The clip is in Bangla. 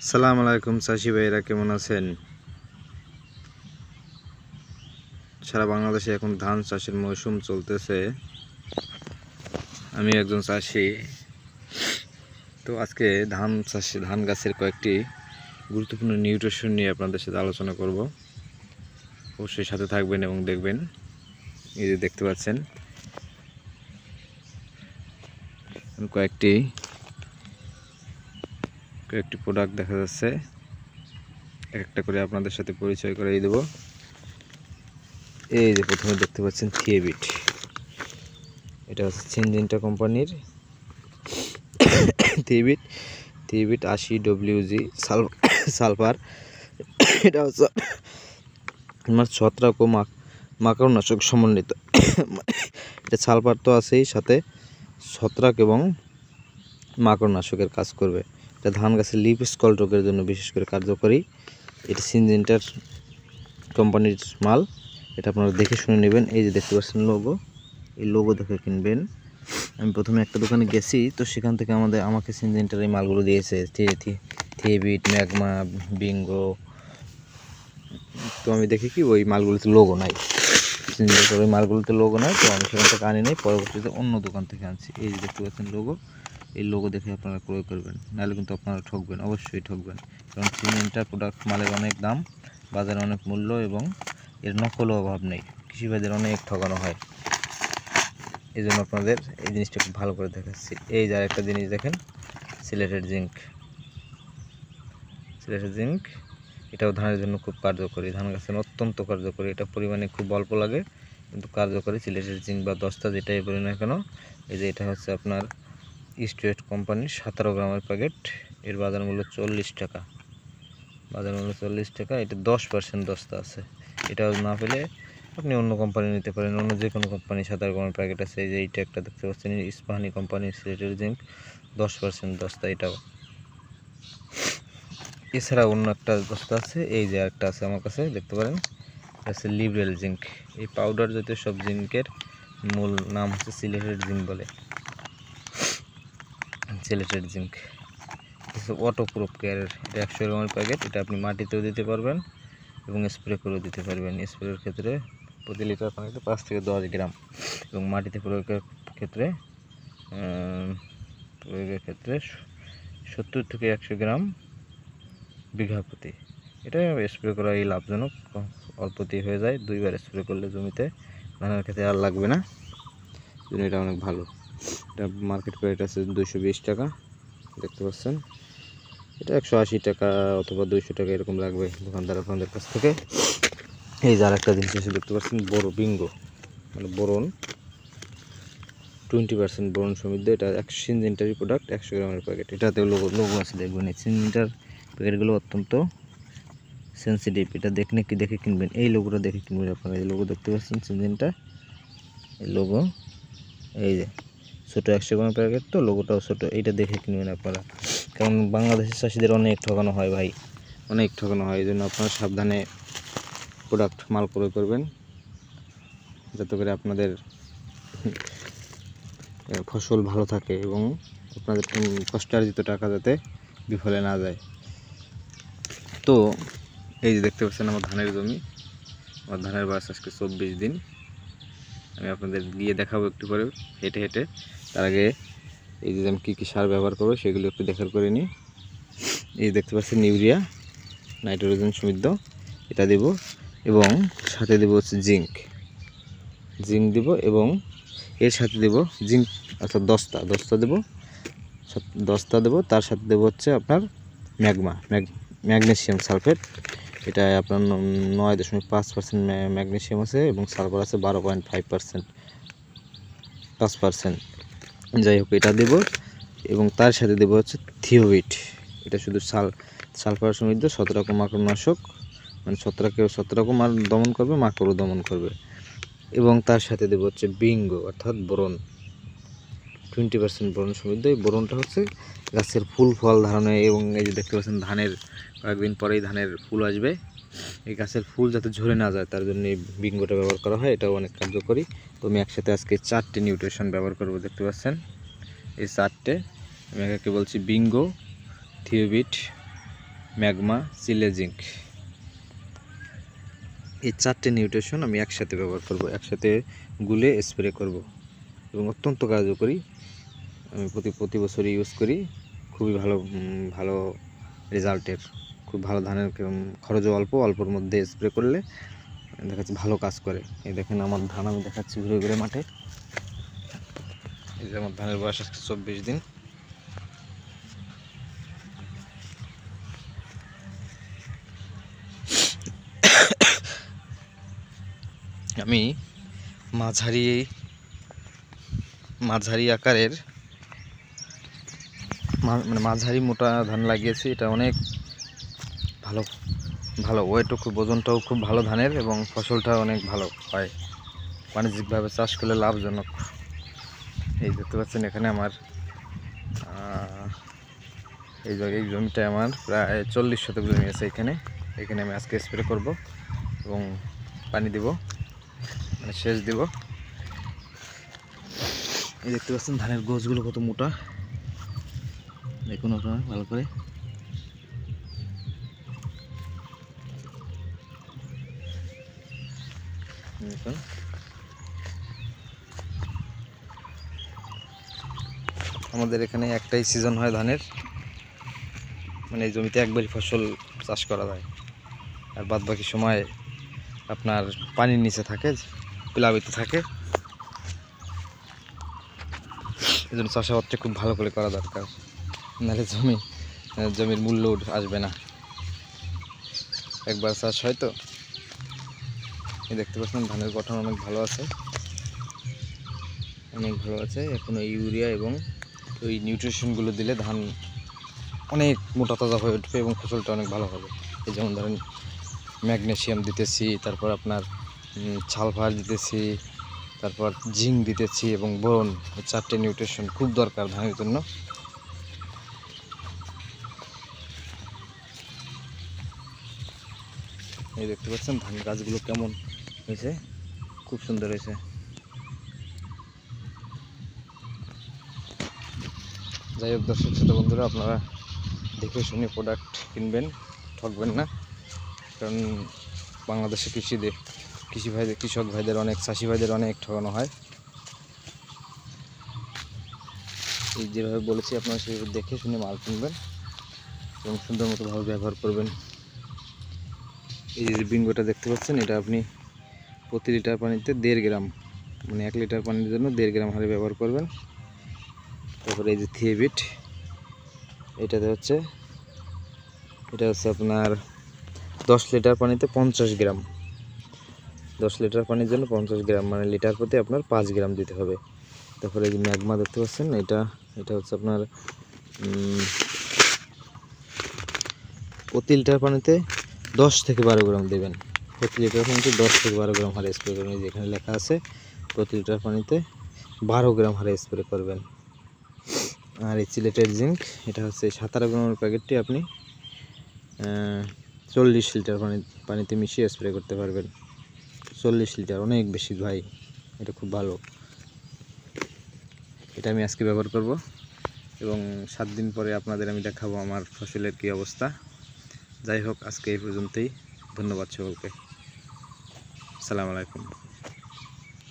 আসসালামু আলাইকুম চাষি ভাইরা, কেমন আছেন? সারা বাংলাদেশে এখন ধান চাষের মৌসুম চলতেছে। আমি একজন চাষি, তো আজকে ধান গাছের কয়েকটি গুরুত্বপূর্ণ নিউট্রিশন নিয়ে আপনাদের সাথে আলোচনা করব। অবশ্যই সাথে থাকবেন এবং দেখবেন। এই যে দেখতে পাচ্ছেন কয়েকটি প্রোডাক্ট দেখা যাচ্ছে। একটা করে আপনাদের সাথে পরিচয় করিয়ে দেব। এই যে প্রথমে দেখতে পাচ্ছেন থিয়েবিট, এটা হচ্ছে সিনজেন্টা কোম্পানির থিয়েবিট 80 WG সালফার। এটা হচ্ছে আমার ছত্রাক ও মাকড়নাশক সমন্বিত। এটা সালফার তো আছেই, সাথে ছত্রাক এবং মাকড়নাশকের কাজ করবে। এটা ধান গাছের লিফ স্পট রোগের জন্য বিশেষ করে কার্যকরী। এটা সিনজেন্টার কোম্পানির মাল। এটা আপনারা দেখে শুনে নেবেন। এই যে দেখতে পাচ্ছেন লোগো, এই লোগো দেখে কিনবেন। আমি প্রথমে একটা দোকানে গেছি, তো সেখান থেকে আমাকে সিনজেন্টার এই মালগুলো দিয়েছে, থিয়েবিট, ম্যাগমা, বিঙ্গো। তো আমি দেখি কি ওই মালগুলোতে লোগো নাই, সিনজেন্টার ওই মালগুলোতে লোগো নাই, তো আমি সেখান থেকে আনি নাই, পরবর্তীতে অন্য দোকান থেকে আনছি। এই যে দেখতে পাচ্ছেন লোগো, এই লোগো দেখে আপনারা ক্রয় করবেন, নাহলে কিন্তু আপনারা ঠকবেন, অবশ্যই ঠকবেন। কারণ সিনজেন্টার প্রোডাক্ট মালের অনেক দাম, বাজারে অনেক মূল্য এবং এর নকলও অভাব নেই। কৃষিবাজার অনেক ঠকানো হয়, এই জন্য আপনাদের এই জিনিসটা খুব ভালো করে দেখাচ্ছি। এই যে আরেকটা জিনিস দেখেন, সিলেটের জিঙ্ক। এটাও ধানের জন্য খুব কার্যকরী, ধান গাছের অত্যন্ত কার্যকরী। এটা পরিমাণে খুব অল্প লাগে কিন্তু কার্যকরী। সিলেটের জিঙ্ক বা দস্তা যেটাই বলি না কেন। এই যে এটা হচ্ছে আপনার ইস্টওয়েস্ট কোম্পানির 17 গ্রামের প্যাকেট। এর বাজার মূল্য 40 টাকা। এটা 10% দস্তা আছে। এটাও না পেলে আপনি অন্য কোম্পানি নিতে পারেন, অন্য যে কোনো কোম্পানি 17 গ্রামের প্যাকেট আছে। এই যে এইটা একটা দেখতে পাচ্ছেন, ইস্পাহানি কোম্পানির সিলেটের জিঙ্ক 10% দস্তা। এটাও এছাড়া অন্য একটা দস্তা আছে, এই যে একটা আছে আমার কাছে, দেখতে পারেন, এটা হচ্ছে লিবারেল জিঙ্ক। এই পাউডার জাতীয় সব জিঙ্কের মূল নাম হচ্ছে সিলেটের জিঙ্ক বলে। সিলেটের জিঙ্ক ওয়াটারপ্রুফ কেয়ারের, এটা 100 গ্রামের প্যাকেট। এটা আপনি মাটিতেও দিতে পারবেন এবং স্প্রে করেও দিতে পারবেন। স্প্রের ক্ষেত্রে প্রতি লিটার পানিতে 5 থেকে 10 গ্রাম, এবং মাটিতে প্রয়োগের ক্ষেত্রে 70 থেকে 100 গ্রাম বিঘা প্রতি। এটা স্প্রে করা এই লাভজনক, অল্পতেই হয়ে যায়। 2বার স্প্রে করলে জমিতে ধানের ক্ষেত্রে আর লাগবে না, এটা অনেক ভালো। এটা মার্কেট প্রাইস আছে 220 টাকা, দেখতে পাচ্ছেন। এটা 180 টাকা অথবা 200 টাকা এরকম লাগবে দোকানদার আপনাদের কাছ থেকে। এই যে আরেকটা জিনিস এসে দেখতে পাচ্ছেন, বিঙ্গো মানে বোরন, 20% বোরন সমৃদ্ধ। এটা সিনজেন্টারি প্রোডাক্ট, 100 গ্রামের প্যাকেট। এটাতেও লোগো আছে, দেখবেন। এই সিনজেন্টার প্যাকেটগুলো অত্যন্ত সেন্সিটিভ, এটা দেখে কিনবেন। এই লোগোটা দেখে কিনবেন আপনারা। এই লোগো দেখতে পাচ্ছেন সিনজেন্টা, এই লোগো, এই যে ছোটো 100 গ্রামের প্যাকেট, তো লোগোটাও ছোটো। এইটা দেখে কিনবেন আপনারা, কারণ বাংলাদেশের চাষিদের অনেক ঠকানো হয় ভাই, অনেক ঠকানো হয়। এই জন্য আপনারা সাবধানে প্রোডাক্ট মাল ক্রয় করবেন, যাতে করে আপনাদের ফসল ভালো থাকে এবং আপনাদের কষ্টার্জিত টাকা যাতে বিফলে না যায়। তো এই যে দেখতে পাচ্ছেন আমার ধানের জমি, আমার ধানের বয়স আজকে 24 দিন। আমি আপনাদের গিয়ে দেখাবো একটু পরে হেঁটে হেঁটে। তার আগে এই যে আমি কী সার ব্যবহার করবো সেগুলো একটু দেখার করে নিই। এই দেখতে পাচ্ছেন ইউরিয়া, নাইট্রোজেন সমৃদ্ধ, এটা দেব, এবং সাথে দেব হচ্ছে জিঙ্ক দেব, এবং এর সাথে দেব জিঙ্ক অর্থাৎ দস্তা দেব। তার সাথে দেব হচ্ছে আপনার ম্যাগনেসিয়াম সালফেট। এটা আপনার 9.5% ম্যাগনেসিয়াম আছে এবং সালফার আছে 5%। যাই হোক, এটা দেব, এবং তার সাথে দেব হচ্ছে থিওবিট। এটা শুধু সালফার সমৃদ্ধ ছত্রাক ও মাকড়নাশক, মানে ছত্রাকও দমন করবে, মাকড়ও দমন করবে। এবং তার সাথে দেব হচ্ছে বিঙ্গো অর্থাৎ বোরন, 20% বোরন সমৃদ্ধ। এই বোরনটা হচ্ছে গাছের ফল ধারণে, এবং এই যে দেখতে পাচ্ছেন ধানের কয়েকদিন পরেই ধানের ফুল আসবে। এই গাছের ফুল যাতে ঝরে না যায় তার জন্য এই বিঙ্গোটা ব্যবহার করা হয়, এটাও অনেক কার্যকরী। তো আমি একসাথে আজকে 4টে নিউট্রিশন ব্যবহার করব, দেখতে পাচ্ছেন এই 4টে। আমি একে বলছি বিঙ্গো, থিওবিট, ম্যাগমা, চিলে জিঙ্ক, এই 4টে নিউট্রিশন আমি একসাথে ব্যবহার করব, একসাথে গুলে স্প্রে করব এবং অত্যন্ত কার্যকরী। আমি প্রতি বছরই ইউজ করি, খুবই ভালো রেজাল্টের, খুব ভালো ধানের খরচও অল্পর মধ্যে স্প্রে করলে দেখা যাচ্ছে ভালো কাজ করে। এই দেখেন আমার ধান আমি দেখাচ্ছি ঘুরে ঘুরে মাঠে। এই যে আমার ধানের বয়স আজকে 24 দিন। আমি মাঝারি আকারের মাঝারি মোটা ধান লাগিয়েছি। এটা অনেক ভালো ওয়েটও খুব, ওজনটাও খুব ভালো ধানের এবং ফসলটা অনেক ভালো হয়। বাণিজ্যিকভাবে চাষ করলে লাভজনক। এই দেখতে পাচ্ছেন এখানে আমার এই জমিটা আমার প্রায় 40 শতক জমি আছে। এখানে আমি আজকে স্প্রে করব এবং পানি দেব, মানে সেচ দেব। এই দেখতে পাচ্ছেন ধানের গোছগুলো কত মোটা, দেখুন আপনারা ভালো করে। দেখুন আমাদের এখানে একটাই সিজন হয় ধানের, মানে এই জমিতে একবারই ফসল চাষ করা যায়, আর বাদ বাকি সময় আপনার পানির নিচে থাকে, প্লাবিত থাকে। এই জন্য চাষাবাদটা খুব ভালো করে করা দরকার, নাহলে জমির মূল্য আসবে না। একবার চাষ হয় তো। এই দেখতে পাচ্ছেন ধানের গঠন অনেক ভালো আছে, এখন ওই ইউরিয়া এবং ওই নিউট্রিশনগুলো দিলে ধান অনেক মোটা তাজা হয়ে উঠবে এবং ফসলটা অনেক ভালো হবে। এই যেমন ধরেন ম্যাগনেসিয়াম দিতেছি, তারপর আপনার সালফার দিতেছি, তারপর জিঙ্ক দিতেছি এবং বোরন, এই 4টে নিউট্রিশন খুব দরকার ধানের জন্য। এই দেখতে পাচ্ছেন ধান গাছগুলো কেমন হয়েছে, খুব সুন্দর হয়েছে। যাই হোক দর্শক শ্রোতা বন্ধুরা, আপনারা দেখে শুনে প্রোডাক্ট কিনবেন, ঠকবেন না। কারণ বাংলাদেশে কৃষক ভাইদের অনেক, চাষি ভাইদের অনেক ঠকানো হয়। এই যেভাবে বলেছি আপনারা সেভাবে দেখে শুনে মাল কিনবেন এবং সুন্দর মতো ভাবে ব্যবহার করবেন। এই যে বিঙ্গোটা দেখতে পাচ্ছেন, এটা আপনি প্রতি লিটার পানিতে 1.5 গ্রাম, মানে 1 লিটার পানির জন্য 1.5 গ্রাম হারে ব্যবহার করবেন। তারপরে এই যে থিয়েবিট, এটা হচ্ছে আপনার 10 লিটার পানিতে 50 গ্রাম, 10 লিটার পানির জন্য 50 গ্রাম, মানে লিটার প্রতি আপনার 5 গ্রাম দিতে হবে। তারপরে এই যে ম্যাগমা দেখতে পাচ্ছেন, এটা হচ্ছে আপনার প্রতি লিটার পানিতে 10 থেকে 12 গ্রাম দেবেন। প্রতি লিটার পানিতে 10 থেকে 12 গ্রাম হারে স্প্রে করবেন। যেখানে লেখা আছে প্রতি লিটার পানিতে 12 গ্রাম হারে স্প্রে করবেন। আর এই চিলেটেড জিঙ্ক, এটা হচ্ছে 17 গ্রামের প্যাকেটটি আপনি 40 লিটার পানিতে মিশিয়ে স্প্রে করতে পারবেন। 40 লিটার অনেক বেশি ভাই, এটা খুব ভালো। এটা আমি আজকে ব্যবহার করব এবং 7 দিন পরে আপনাদের আমি দেখাবো আমার ফসলের কী অবস্থা। যাই হোক আজকে এই পর্যন্তই, ধন্যবাদ সকলকে, আসসালামু আলাইকুম।